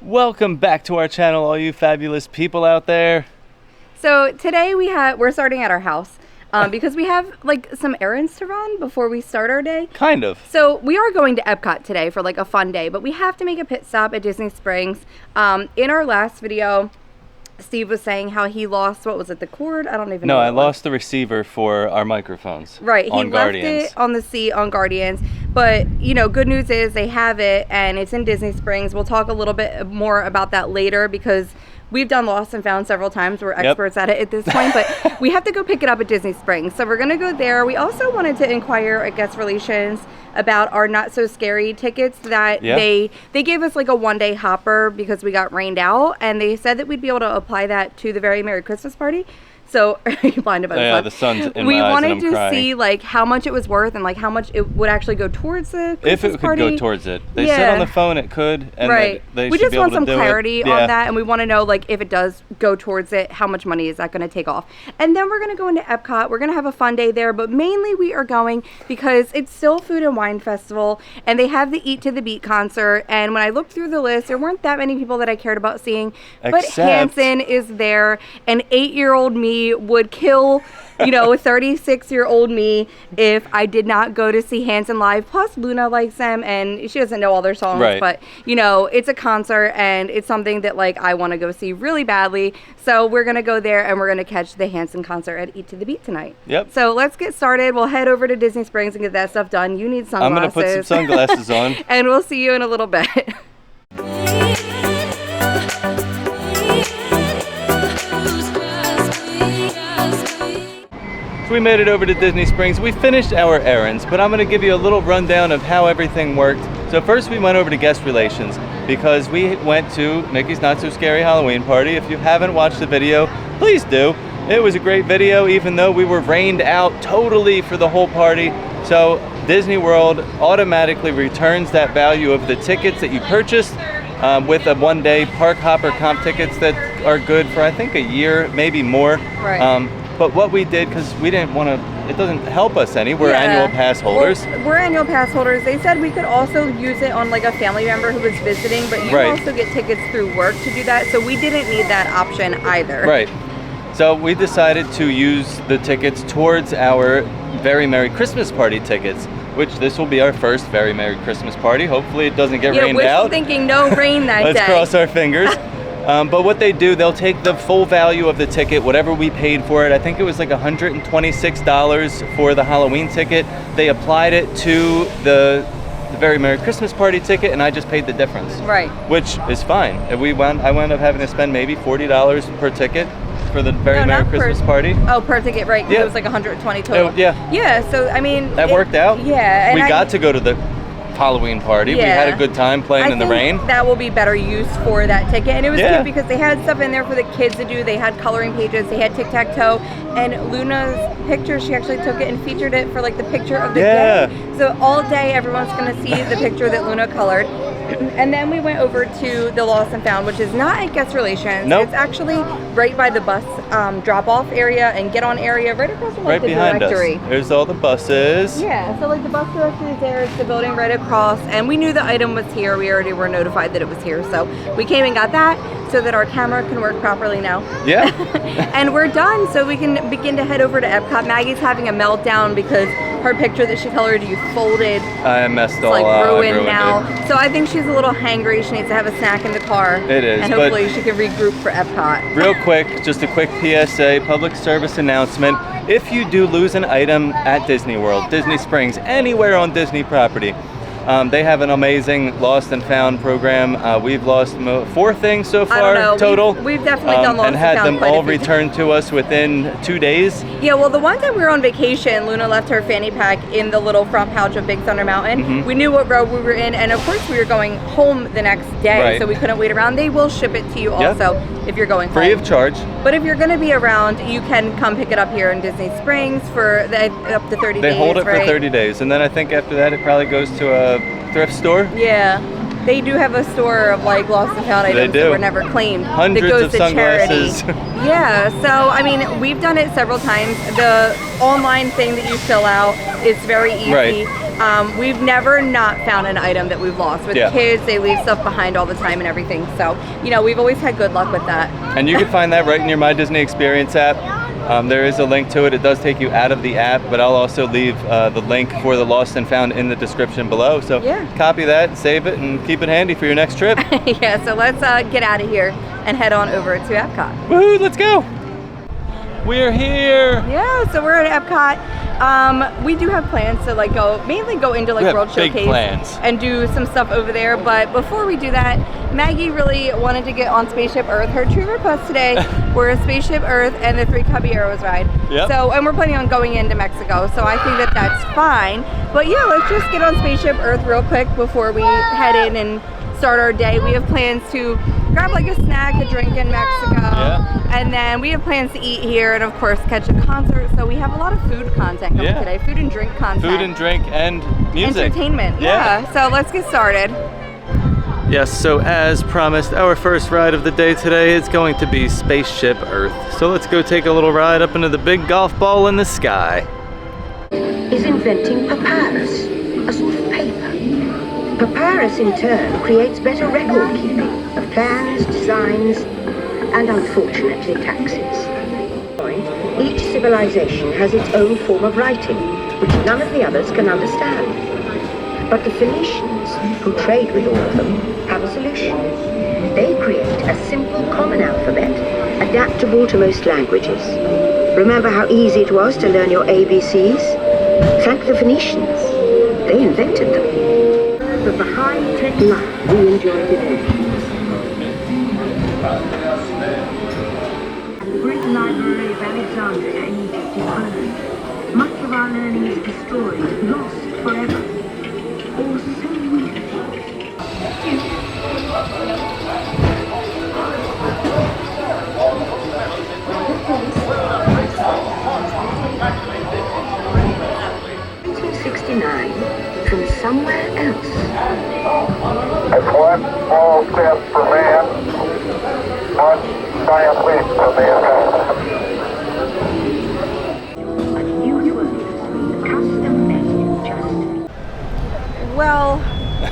Welcome back to our channel, all you fabulous people out there. So today we're starting at our house because we have like some errands to run before we start our day. Kind of. So we are going to Epcot today for like a fun day, but we have to make a pit stop at Disney Springs. In our last video, Steve was saying how he lost, what was it, the cord? I don't even know. No, I lost the receiver for our microphones. Right, he left it on the seat on Guardians. But, you know, good news is they have it and it's in Disney Springs. We'll talk a little bit more about that later because we've done Lost and Found several times. We're experts at it at this point, but we have to go pick it up at Disney Springs. So we're going to go there. We also wanted to inquire at guest relations about our Not So Scary tickets that they gave us like a one-day hopper because we got rained out, and they said that we'd be able to apply that to the Very Merry Christmas Party. So, are you blinded by the sun? Yeah, the sun's in we my eyes wanted and I'm to crying. See like how much it was worth and like how much it would actually go towards the Christmas if it party. could go towards it. They said on the phone it could, and they we should just be want able to some do clarity it. on that, and we want to know like if it does go towards it, how much money is that going to take off? And then we're going to go into Epcot. We're going to have a fun day there, but mainly we are going because it's still Food and Wine Festival, and they have the Eat to the Beat concert. And when I looked through the list, there weren't that many people that I cared about seeing, but Hanson is there, and 8-year-old me would kill, you know, 36-year-old me if I did not go to see Hanson live. Plus, Luna likes them, and she doesn't know all their songs, but, you know, it's a concert, and it's something that, like, I want to go see really badly. So we're going to go there, and we're going to catch the Hanson concert at Eat to the Beat tonight. Yep. So let's get started. We'll head over to Disney Springs and get that stuff done. You need sunglasses. I'm going to put some sunglasses on. And we'll see you in a little bit. So we made it over to Disney Springs. We finished our errands, but I'm going to give you a little rundown of how everything worked. So first we went over to guest relations because we went to Mickey's Not So Scary Halloween Party. If you haven't watched the video, please do. It was a great video, even though we were rained out totally for the whole party. So Disney World automatically returns that value of the tickets that you purchased with a one-day park hopper comp tickets that are good for I think a year, maybe more. Right. But what we did, because we didn't want to, it doesn't help us any. We're annual pass holders. Well, we're annual pass holders. They said we could also use it on like a family member who was visiting, but you also get tickets through work to do that. So we didn't need that option either. Right. So we decided to use the tickets towards our Very Merry Christmas Party tickets, which this will be our first Very Merry Christmas Party. Hopefully it doesn't get rained out. We're thinking no rain that day. Let's cross our fingers. But what they do, they'll take the full value of the ticket, whatever we paid for it. I think it was like $126 for the Halloween ticket. They applied it to the Very Merry Christmas Party ticket, and I just paid the difference. Right. Which is fine. I wound up having to spend maybe $40 per ticket for the Very Merry Christmas Party. Oh, per ticket, right? Yeah. It was like $120 total. Yeah. Yeah, so I mean... That worked out. Yeah. And we got to go to the Halloween party. We had a good time playing in the rain. That will be better use for that ticket. And it was cute because they had stuff in there for the kids to do. They had coloring pages, they had tic-tac-toe, and Luna's picture, she actually took it and featured it for like the picture of the day. So all day everyone's gonna see the picture that Luna colored. And then we went over to the Lost and Found, which is not at guest relations. Nope. It's actually right by the bus drop-off area and get-on area, right across from like, the directory. Us. There's all the buses. Yeah, so like the bus directory is there. It's the building right across, and we knew the item was here. We already were notified that it was here, so we came and got that so that our camera can work properly now. Yeah. And we're done, so we can begin to head over to Epcot. Maggie's having a meltdown because her picture that she colored, you folded. I messed all up. It's like ruined now. It. So I think she's a little hangry. She needs to have a snack in the car. It is. And hopefully she can regroup for Epcot. Real quick, just a quick PSA, public service announcement. If you do lose an item at Disney World, Disney Springs, anywhere on Disney property, they have an amazing Lost and Found program. We've lost 4 things so far total. We've definitely done Lost and had Found them all returned to us within 2 days. Yeah, well, the one time we were on vacation, Luna left her fanny pack in the little front pouch of Big Thunder Mountain. We knew what road we were in, and of course we were going home the next day, so we couldn't wait around. They will ship it to you also if you're going free home. of charge. But if you're going to be around, you can come pick it up here in Disney Springs for up to 30 days. They hold it for 30 days, and then I think after that it probably goes to a thrift store. Yeah. They do have a store of like Lost and Found items that were never claimed. Hundreds that goes of to sunglasses. Charity. Yeah, so I mean, we've done it several times. The online thing that you fill out is very easy. We've never not found an item that we've lost. With Yeah. kids, they leave stuff behind all the time and everything. So, you know, we've always had good luck with that. And you can find that right in your My Disney Experience app. There is a link to it. It does take you out of the app, but I'll also leave the link for the Lost and Found in the description below. So Yeah. copy that, save it, and keep it handy for your next trip. Yeah, so let's get out of here and head on over to Epcot. Woohoo, let's go. We're here. Yeah, so we're at Epcot. We do have plans to mainly go into We have World big Showcase plans. and do some stuff over there. But before we do that, Maggie really wanted to get on Spaceship Earth. Her true request today were Spaceship Earth and the Three Caballeros ride. Yep. So, and we're planning on going into Mexico, so I think that that's fine. But yeah, let's just get on Spaceship Earth real quick before we head in and start our day. We have plans to grab like a snack, a drink in Mexico. Yeah. And then we have plans to eat here and of course catch a concert. So we have a lot of food content coming today. Food and drink content. Food and drink and music. Entertainment. Yeah. So let's get started. Yes, so as promised, our first ride of the day today is going to be Spaceship Earth. So let's go take a little ride up into the big golf ball in the sky. Is inventing papyrus, a sort of paper. Papyrus in turn creates better record keeping of plans, designs, and unfortunately taxes. Each civilization has its own form of writing, which none of the others can understand. But the Phoenicians, who trade with all of them, have a solution. They create a simple common alphabet, adaptable to most languages. Remember how easy it was to learn your ABCs? Thank the Phoenicians. They invented them. Of the high-tech life we enjoy today. The Great Library of Alexandria in Egypt is burned. Much of our learning is destroyed, lost forever. Or so we think. From somewhere else. It's one small step for man, one giant leap for mankind. A new world, custom made just. Well,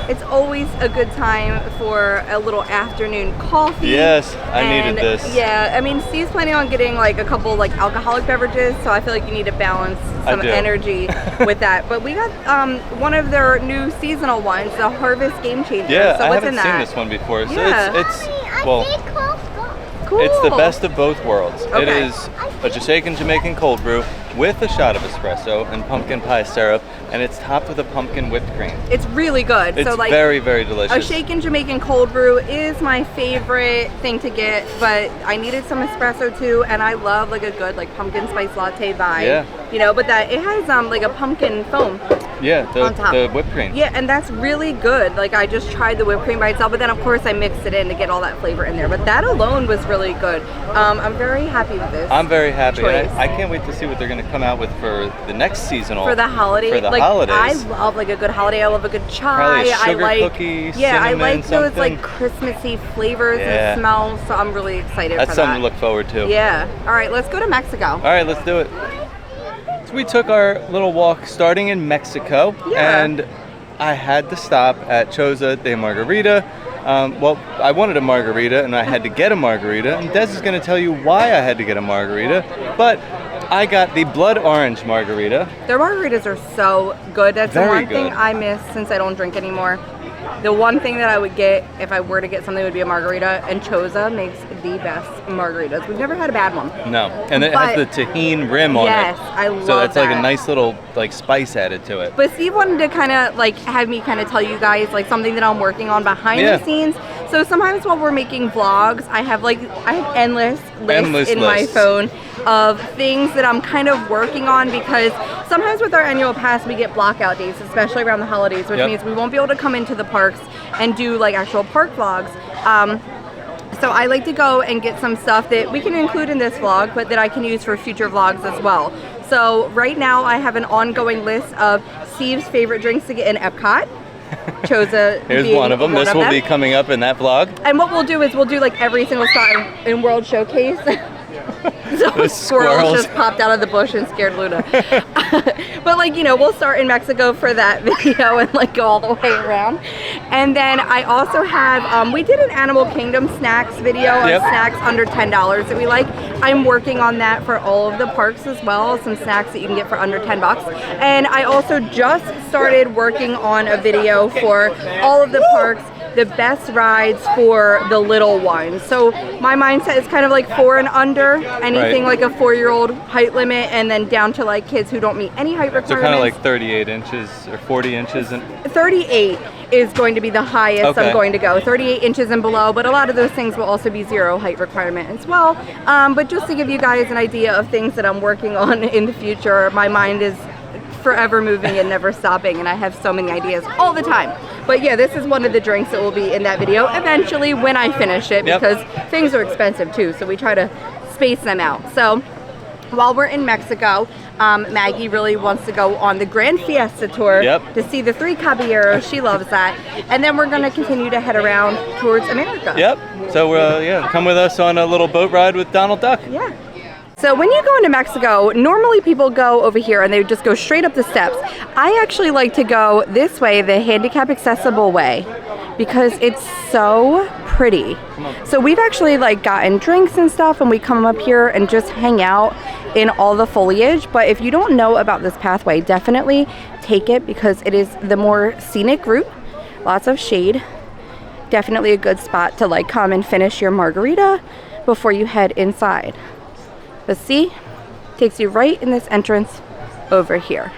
it's always a good time for a little afternoon coffee. Yes, I And, needed this. Yeah, I mean, Steve's planning on getting like a couple like alcoholic beverages, so I feel like you need to balance some do. energy with that. But we got one of their new seasonal ones, the Harvest Game Changer. Yeah, so I what's haven't in seen that? this one before. So Yeah. it's well, Cool. it's the best of both worlds. It Okay. is a shaken Jamaican cold brew with a shot of espresso and pumpkin pie syrup, and it's topped with a pumpkin whipped cream. It's really good. It's so like very, very delicious. a shaken Jamaican cold brew is my favorite thing to get, but I needed some espresso too, and I love like a good like pumpkin spice latte vibe. Yeah. You know, but that it has like a pumpkin foam. Yeah, on top. the whipped cream. Yeah, and that's really good. Like I just tried the whipped cream by itself, but then of course I mixed it in to get all that flavor in there. But that alone was really good. I'm very happy with this. I'm very happy. And choice. I can't wait to see what they're going to come out with for the next seasonal. For the holiday, For the like, holidays. I love like a good holiday. I love a good chai. Probably a sugar I like cookie, yeah, I cinnamon, like those something. like Christmassy flavors Yeah. and smells. So I'm really excited That's for something that. to look forward to. Yeah. All right, let's go to Mexico. All right, let's do it. So we took our little walk starting in Mexico, Yeah. and I had to stop at Choza de Margarita. Well, I wanted a margarita, and I had to get a margarita, and Des is going to tell you why I had to get a margarita, but I got the blood orange margarita. Their margaritas are so good. That's Very the one thing good. I miss since I don't drink anymore. The one thing that I would get if I were to get something would be a margarita, and Choza makes the best margaritas. We've never had a bad one. No, and it has the But- tahini rim on Yes, it. I love So that's like a that. nice little like spice added to it. But Steve wanted to kind of like have me kind of tell you guys like something that I'm working on behind Yeah. the scenes. So sometimes while we're making vlogs, I have endless lists in my lists. phone of things that I'm kind of working on, because sometimes with our annual pass we get blockout days, especially around the holidays, which Yep. means we won't be able to come into the parks and do like actual park vlogs. So I like to go and get some stuff that we can include in this vlog, but that I can use for future vlogs as well. So right now I have an ongoing list of Steve's favorite drinks to get in Epcot. Choza Here's being one of them. This will them. be coming up in that vlog. And what we'll do is we'll do like every single spot in World Showcase. So The squirrels squirrels. just popped out of the bush and scared Luna. But like, you know, we'll start in Mexico for that video and like go all the way around. And then I also have, we did an Animal Kingdom snacks video on snacks under $10 that we like. I'm working on that for all of the parks as well, some snacks that you can get for under 10 bucks. And I also just started working on a video for all of the parks, the best rides for the little ones. So my mindset is kind of like 4 and under, anything like a 4-year-old height limit, and then down to like kids who don't meet any height requirements. So kind of like 38 inches or 40 inches. 38 is going to be the highest I'm going to go, 38 inches and below, but a lot of those things will also be 0 height requirement as well. But just to give you guys an idea of things that I'm working on in the future, my mind is forever moving and never stopping, and I have so many ideas all the time. But yeah, this is one of the drinks that will be in that video eventually when I finish it, because things are expensive too, so we try to space them out. So while we're in Mexico, Maggie really wants to go on the Grand Fiesta tour to see the 3 caballeros. She loves that. And then we're going to continue to head around towards America. So come with us on a little boat ride with Donald Duck. So when you go into Mexico, normally people go over here and they just go straight up the steps. I actually like to go this way, the handicap accessible way, because it's so pretty. So we've actually like gotten drinks and stuff, and we come up here and just hang out in all the foliage. But if you don't know about this pathway, definitely take it, because it is the more scenic route, lots of shade. Definitely a good spot to like come and finish your margarita before you head inside. But see, takes you right in this entrance over here.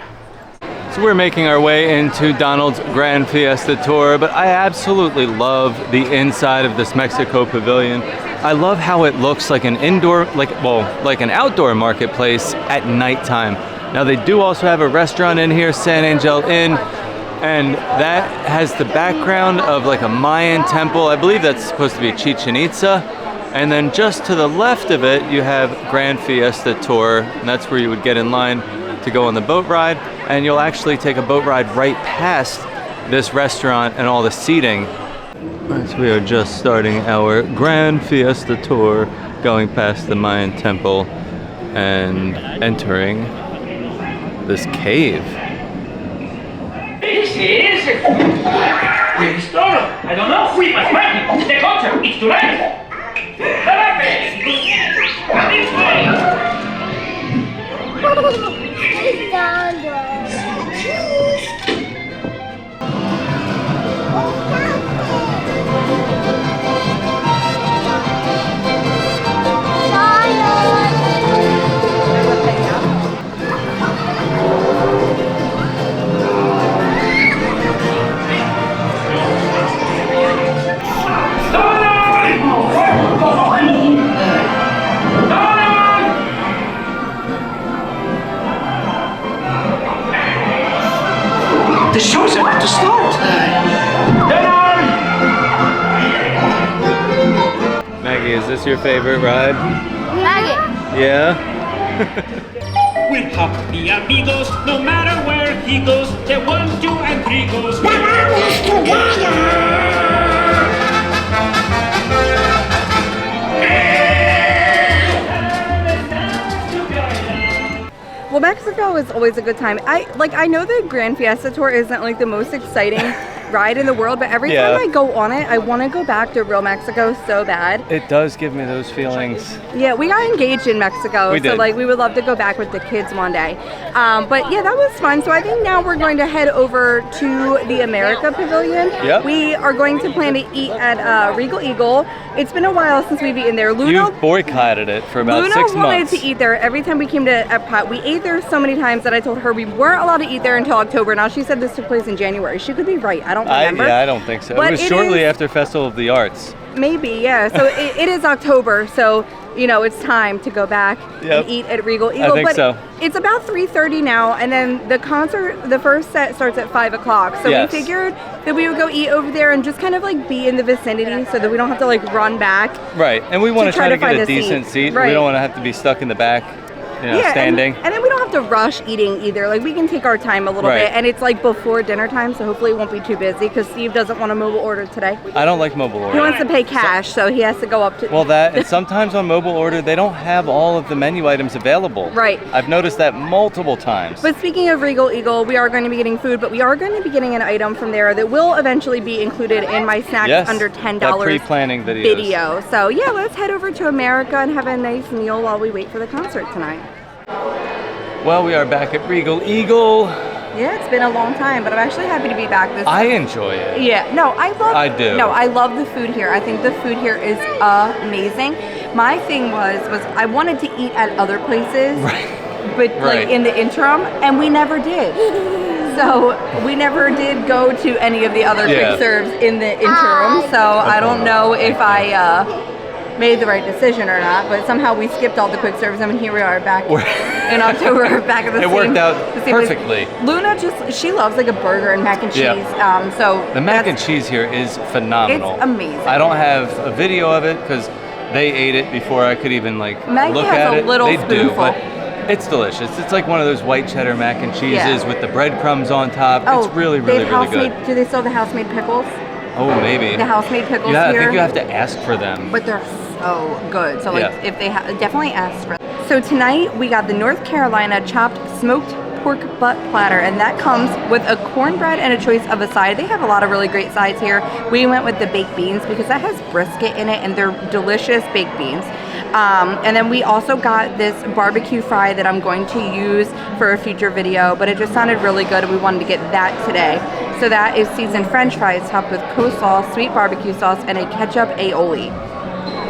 So we're making our way into Donald's Grand Fiesta Tour, but I absolutely love the inside of this Mexico pavilion. I love how it looks like an indoor, like an outdoor marketplace at nighttime. Now they do also have a restaurant in here, San Angel Inn, and that has the background of like a Mayan temple. I believe that's supposed to be Chichen Itza. And then just to the left of it, you have Grand Fiesta Tour, and that's where you would get in line to go on the boat ride. And you'll actually take a boat ride right past this restaurant and all the seating. So we are just starting our Grand Fiesta Tour, going past the Mayan temple and entering this cave. This is... Where is Toro? I don't know. We must find him. The culture. It's too late. This The show's about to start. Maggie, is this your favorite ride? Maggie. Yeah? We're happy amigos, no matter where he goes. The 1, 2, and 3 goes. Vamos together. Well, Mexico is always a good time. I know the Grand Fiesta Tour isn't like the most exciting ride in the world, but every time I go on it, I want to go back to real Mexico so bad. It does give me those feelings. Yeah, we got engaged in Mexico, We did. So like we would love to go back with the kids one day. But yeah, that was fun. So I think now we're going to head over to the America Pavilion. Yep. We are going to plan to eat at Regal Eagle. It's been a while since we've eaten there. Luna, You've boycotted it for about 6 months. Luna wanted to eat there every time we came to Epcot. We ate there so many times that I told her we weren't allowed to eat there until October. Now she said this took place in January. She could be right. I don't remember. Yeah, I don't think so. But it was shortly after Festival of the Arts. Maybe, yeah. So it is October, so you know it's time to go back and eat at Regal Eagle. I think but so. It's about 3:30 now, and then the concert, the first set starts at 5 o'clock. So we figured that we would go eat over there and just kind of like be in the vicinity, so that we don't have to like run back. Right, and we want to try to get a decent seat. Right. We don't want to have to be stuck in the back. standing. And then we don't have to rush eating either. Like we can take our time a little bit, and it's like before dinner time, so hopefully it won't be too busy because Steve doesn't want to mobile order today. I don't like mobile order. He wants to pay cash, so he has to go up to. Well, and sometimes on mobile order they don't have all of the menu items available. Right. I've noticed that multiple times. But speaking of Regal Eagle, we are going to be getting food, but we are going to be getting an item from there that will eventually be included in my snacks under $10 that pre-planning video. So yeah, let's head over to America and have a nice meal while we wait for the concert tonight. Well, we are back at Regal Eagle. Yeah, it's been a long time, but I'm actually happy to be back this time. I enjoy it. Yeah, no, I do. No, I love the food here. I think the food here is amazing. My thing was I wanted to eat at other places, but like in the interim, and we never did. So we never did go to any of the other quick serves in the interim. So I don't know if I made the right decision or not, but somehow we skipped all the quick serves, and here we are back in October, back at the same. It worked out perfectly. Luna she loves like a burger and mac and cheese. Yeah. So the mac and cheese here is phenomenal. It's amazing. I don't have a video of it because they ate it before I could even like Maggie look has at a it. little They spoonful. do, but it's delicious. It's like one of those white cheddar mac and cheeses with the breadcrumbs on top. It's really, really, really good. Do they still have the house-made pickles? Oh, maybe. The house-made pickles yeah, here. I think you have to ask for them. But they're so good. So like if they definitely ask for them. So tonight we got the North Carolina chopped smoked pork butt platter, and that comes with a cornbread and a choice of a side. They have a lot of really great sides here. We went with the baked beans because that has brisket in it, and they're delicious baked beans. And then we also got this barbecue fry that I'm going to use for a future video, but it just sounded really good and we wanted to get that today. So that is seasoned french fries topped with coleslaw, sweet barbecue sauce, and a ketchup aioli.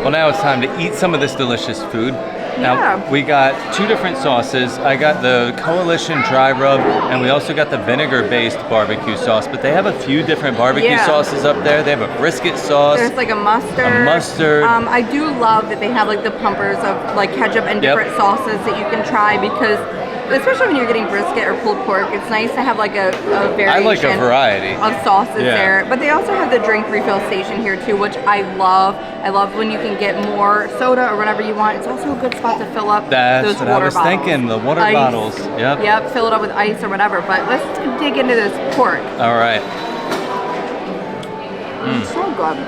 Well, now it's time to eat some of this delicious food. Now, we got two different sauces. I got the Coalition Dry Rub, and we also got the vinegar-based barbecue sauce, but they have a few different barbecue sauces up there. They have a brisket sauce. There's like a mustard. I do love that they have like the pumpers of like ketchup and different sauces that you can try because especially when you're getting brisket or pulled pork, it's nice to have like a variation. I like a variety of sauces there. But they also have the drink refill station here too, which I love. I love when you can get more soda or whatever you want. It's also a good spot to fill up those water bottles. That's what I was thinking, the water bottles. Yep, fill it up with ice or whatever. But let's dig into this pork. All right. It's so good.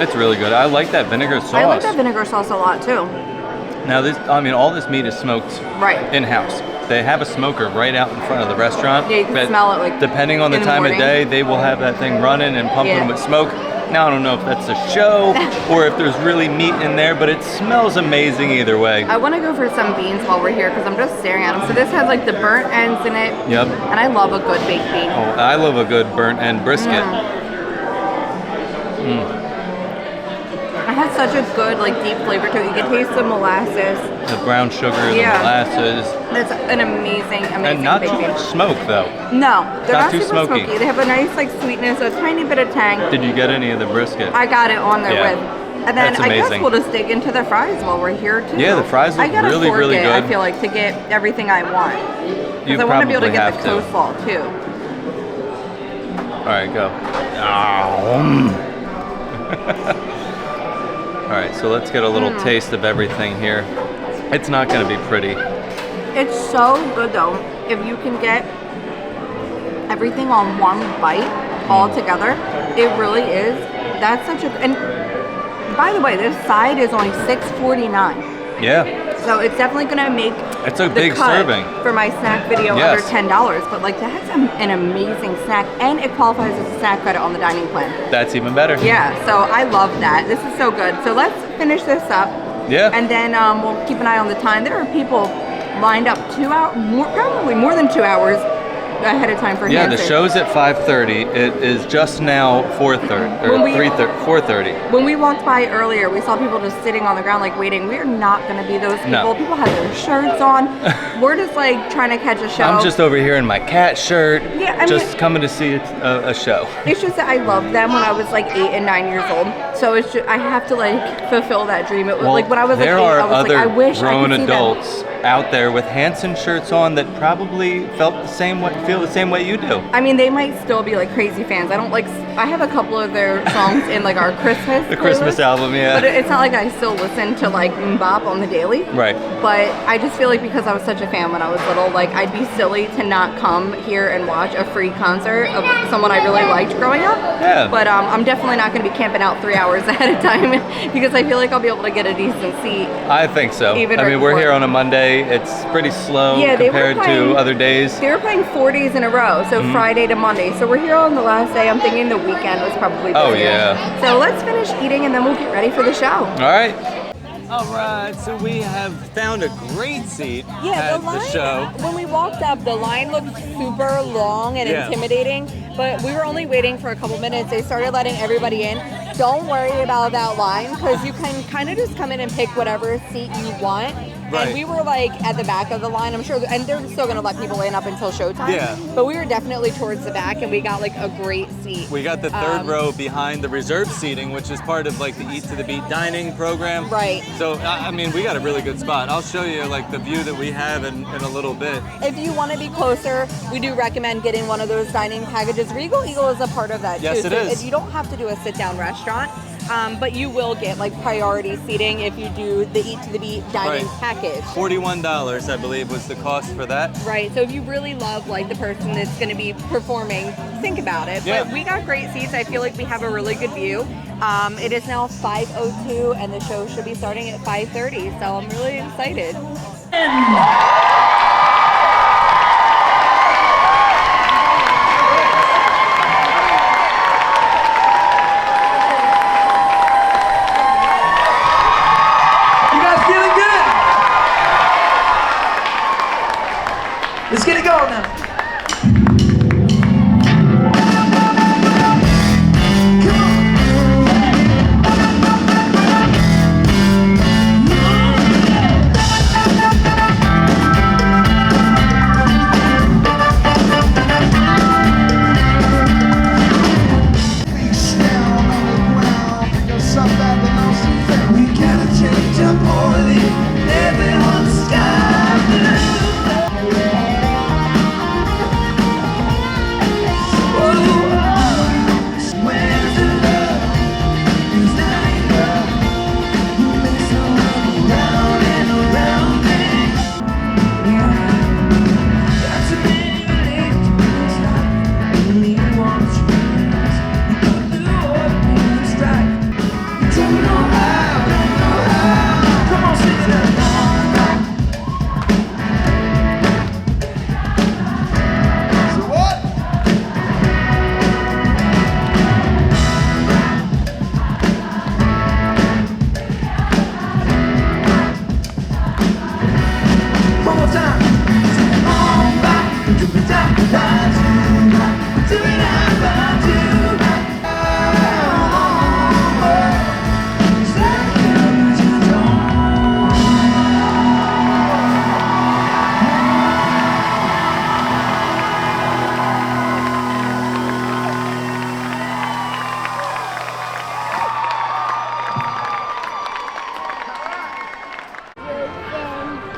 It's really good. I like that vinegar sauce. I like that vinegar sauce a lot too. Now all this meat is smoked in-house. They have a smoker right out in front of the restaurant. Yeah, you can smell it like depending on the time of day, they will have that thing running and pumping with smoke. Now I don't know if that's a show or if there's really meat in there, but it smells amazing either way. I want to go for some beans while we're here because I'm just staring at them. So this has like the burnt ends in it. Yep. And I love a good baked bean. Oh, I love a good burnt end brisket. It has such a good, like, deep flavor to it. You can taste the molasses. The brown sugar, the molasses. It's an amazing And not too much smoke, though. No, they're not too super smoky. They have a nice, like, sweetness, a tiny bit of tang. Did you get any of the brisket? I got it on there with. And then That's I guess amazing. we'll just dig into the fries while we're here, too. Yeah, the fries look really, really good. I feel like, to get everything I want. Because I want to be able to get the coleslaw, too. All right, go. All right, so let's get a little taste of everything here. It's not going to be pretty. It's so good though. If you can get everything on one bite all together, it really is. That's such a. And by the way, this side is only $6.49. Yeah. So it's definitely gonna make it's a the big cut serving for my snack video under $10. But like that's an amazing snack, and it qualifies as a snack credit on the dining plan. That's even better. Yeah. So I love that. This is so good. So let's finish this up. Yeah. And then we'll keep an eye on the time. There are people lined up 2 hours, probably more than 2 hours ahead of time for Hanson. Yeah, the show's at 5:30. It is just now 4:30 or 4:30. When we walked by earlier, we saw people just sitting on the ground like waiting. We're not going to be those people. No. People have their shirts on. We're just like trying to catch a show. I'm just over here in my cat shirt. Yeah, I just mean, coming to see a show. It's just that I loved them when I was like 8 and 9 years old. So it's just, I have to like fulfill that dream. It was like when I was like 8, I was like, I wish I could see adults out there with Hanson shirts on that probably feel the same way you do. I mean, they might still be like crazy fans. I don't like I have a couple of their songs in like our Christmas The Christmas playlist, album, yeah. but it's not like I still listen to like Mbop on the daily. Right. But I just feel like because I was such a fan when I was little, like I'd be silly to not come here and watch a free concert of someone I really liked growing up. Yeah. But I'm definitely not going to be camping out 3 hours ahead of time because I feel like I'll be able to get a decent seat. I think so. Even I right mean, we're before. here on a Monday. It's pretty slow Yeah, they were compared playing- to other days. They were playing 4 days in a row, so Friday to Monday. So we're here on the last day. I'm thinking the weekend was probably Oh, busier. yeah. So let's finish eating and then we'll get ready for the show. All right. All right, so we have found a great seat Yeah, at the show. when we walked up, the line looked super long and Yeah. intimidating, but we were only waiting for a couple minutes. They started letting everybody in. Don't worry about that line because you can kind of just come in and pick whatever seat you want. Right. And we were like at the back of the line, I'm sure, and they're still going to let people in up until showtime. Yeah. But we were definitely towards the back and we got like a great seat. We got the third row behind the reserved seating, which is part of like the Eat to the Beat dining program. Right. So, I mean, we got a really good spot. I'll show you like the view that we have in a little bit. If you want to be closer, we do recommend getting one of those dining packages. Regal Eagle is a part of that Yes, too. it So is. if you don't have to do a sit-down restaurant, but you will get like priority seating if you do the Eat to the Beat dining Right. package. $41, I believe, was the cost for that. Right. So if you really love like the person that's going to be performing, think about it. Yeah. But we got great seats. I feel like we have a really good view. It is now 5:02 and the show should be starting at 5:30. So I'm really excited. You guys feeling good? Let's get it going now.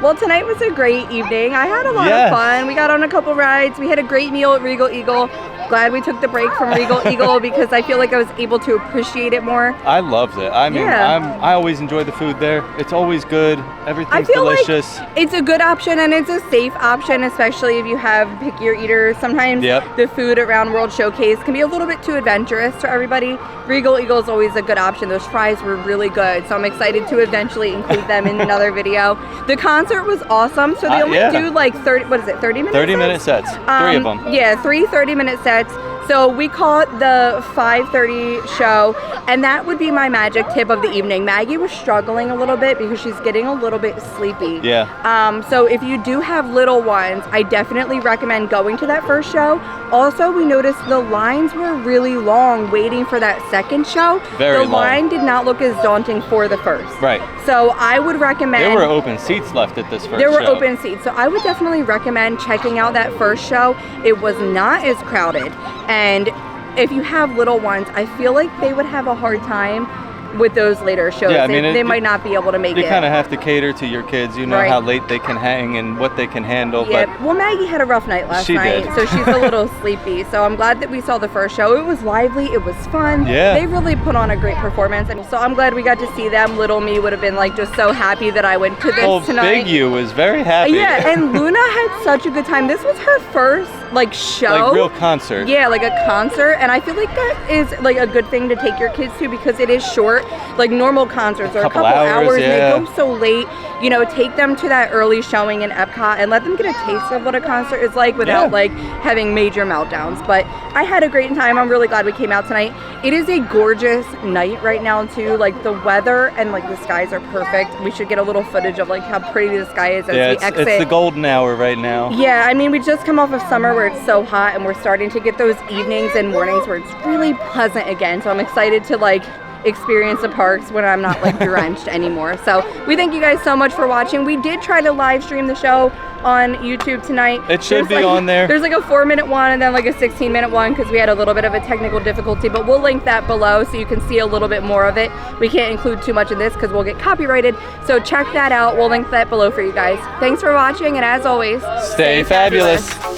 Well, tonight was a great evening. I had a lot Yes. of fun. We got on a couple rides. We had a great meal at Regal Eagle. Glad we took the break from Regal Eagle because I feel like I was able to appreciate it more. I loved it. I mean, Yeah. I always enjoy the food there. It's always good. I Everything's feel delicious. like it's a good option and it's a safe option, especially if you have pickier eaters. Sometimes Yep. the food around World Showcase can be a little bit too adventurous for everybody. Regal Eagle is always a good option. Those fries were really good, so I'm excited to eventually include them in another video. The concert was awesome. So they only yeah. do like 30 minutes? 30-minute sets. 3 of them. Yeah, 3 30-minute sets. So we call it the 5:30 show, and that would be my magic tip of the evening. Maggie was struggling a little bit because she's getting a little bit sleepy. Yeah. So if you do have little ones, I definitely recommend going to that first show. Also, we noticed the lines were really long waiting for that second show. Very the long. line did not look as daunting for the first. Right. So I would recommend. There were open seats left at this first There were show. open seats, so I would definitely recommend checking out that first show. It was not as crowded, and if you have little ones, I feel like they would have a hard time with those later shows. Yeah, I mean, they might not be able to make You it. kind of have to cater to your kids. You know Right. how late they can hang and what they can handle. Yeah, But well, Maggie had a rough night last She night, did. so she's a little sleepy. So I'm glad that we saw the first show. It was lively, it was fun. Yeah. They really put on a great performance, and so I'm glad we got to see them. Little me would have been like just so happy that I went to this oh, tonight. Big U was very happy. Yeah, and Luna had such a good time. This was her first like show. Like real concert. Yeah, like a concert, and I feel like that is like a good thing to take your kids to because it is short. Like normal concerts are a Couple couple hours, yeah. and they go so late. You know, take them to that early showing in Epcot and let them get a taste of what a concert is like without like having major meltdowns. But I had a great time. I'm really glad we came out tonight. It is a gorgeous night right now too. Like the weather and like the skies are perfect. We should get a little footage of like how pretty the sky is as Yeah, we it's, exit. it's the golden hour right now. Yeah, I mean, we just come off of summer where it's so hot and we're starting to get those evenings and mornings where it's really pleasant again. So I'm excited to like experience the parks when I'm not like drenched anymore. So we thank you guys so much for watching. We did try to live stream the show on YouTube tonight. It should be like, on there. There's like a 4-minute one and then like a 16-minute one because we had a little bit of a technical difficulty, but we'll link that below so you can see a little bit more of it. We can't include too much in this because we'll get copyrighted. So check that out. We'll link that below for you guys. Thanks for watching, and as always, Stay fabulous.